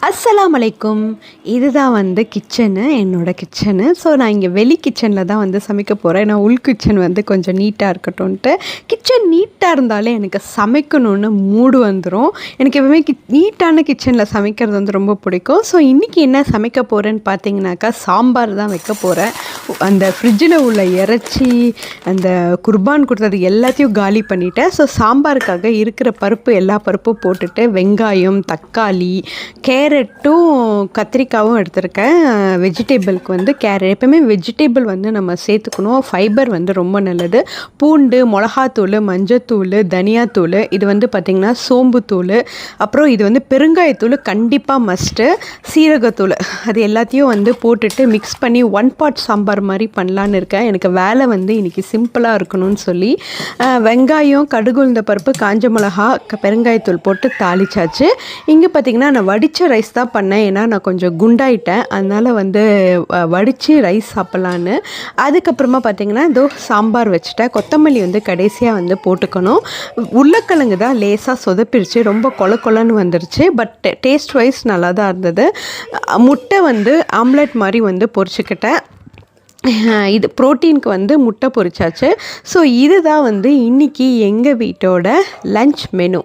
அஸ்ஸலாமு அலைக்கும். இதுதான் வந்து கிச்சனு, என்னோடய கிச்சனு. ஸோ நான் இங்கே வெளி கிச்சனில் தான் வந்து சமைக்க போகிறேன். ஏன்னா உள் கிச்சன் வந்து கொஞ்சம் நீட்டாக இருக்கட்டும்ன்ட்டு. கிச்சன் நீட்டாக இருந்தாலே எனக்கு சமைக்கணுன்னு மூடு வந்துடும். எனக்கு எப்பவுமே நீட்டான கிச்சனில் சமைக்கிறது வந்து ரொம்ப பிடிக்கும். ஸோ இன்றைக்கி என்ன சமைக்க போகிறேன்னு பார்த்தீங்கன்னாக்கா, சாம்பார் தான் வைக்க போகிறேன். அந்த ஃப்ரிட்ஜில் உள்ள இறைச்சி, அந்த குர்பான் கொடுத்தது எல்லாத்தையும் காலி பண்ணிவிட்டேன். ஸோ சாம்பாருக்காக இருக்கிற பருப்பு எல்லா பருப்பும் போட்டுட்டு வெங்காயம், தக்காளி, கேரட்டும் கத்திரிக்காயும் எடுத்திருக்கேன். வெஜிடேபிளுக்கு வந்து எப்பவுமே வெஜிடேபிள் வந்து நம்ம சேர்த்துக்கணும். ஃபைபர் வந்து ரொம்ப நல்லது. பூண்டு, மிளகாத்தூள், மஞ்சத்தூள், தனியாத்தூள், இது வந்து பார்த்திங்கன்னா சோம்புத்தூள், அப்புறம் இது வந்து பெருங்காயத்தூள் கண்டிப்பாக மஸ்ட்டு, சீரகத்தூள், அது எல்லாத்தையும் வந்து போட்டுட்டு மிக்ஸ் பண்ணி ஒன் பாட் சாம்பார் மாதிரி பண்ணலான்னு இருக்கேன். எனக்கு வேலை வந்து இன்றைக்கி சிம்பிளாக இருக்கணும்னு சொல்லி வெங்காயம், கடுகு, உளுந்த பருப்பு, காஞ்ச மிளகா, பெருங்காயத்தூள் போட்டு தாளிச்சாச்சு. இங்கே பார்த்திங்கன்னா நான் வடித்த ரைஸ் தான் பண்ணேன். ஏன்னா நான் கொஞ்சம் குண்டாயிட்டேன், அதனால் வந்து வடித்து ரைஸ் சாப்பிட்லான்னு. அதுக்கப்புறமா பார்த்திங்கன்னா இதோ சாம்பார் வச்சுட்டேன். கொத்தமல்லி வந்து கடைசியாக வந்து போட்டுக்கணும். உருளைக்கிழங்கு தான் லேசாக சொதப்பிருச்சு, ரொம்ப கொலன்னு வந்துருச்சு. பட் டேஸ்ட் வைஸ் நல்லா தான் இருந்தது. முட்டை வந்து ஆம்லெட் மாதிரி வந்து பொரிச்சுக்கிட்டேன். இது ப்ரோட்டீனுக்கு வந்து முட்டை பொரிச்சாச்சு. ஸோ இதுதான் வந்து இன்றைக்கி எங்கள் வீட்டோட லன்ச் மெனு.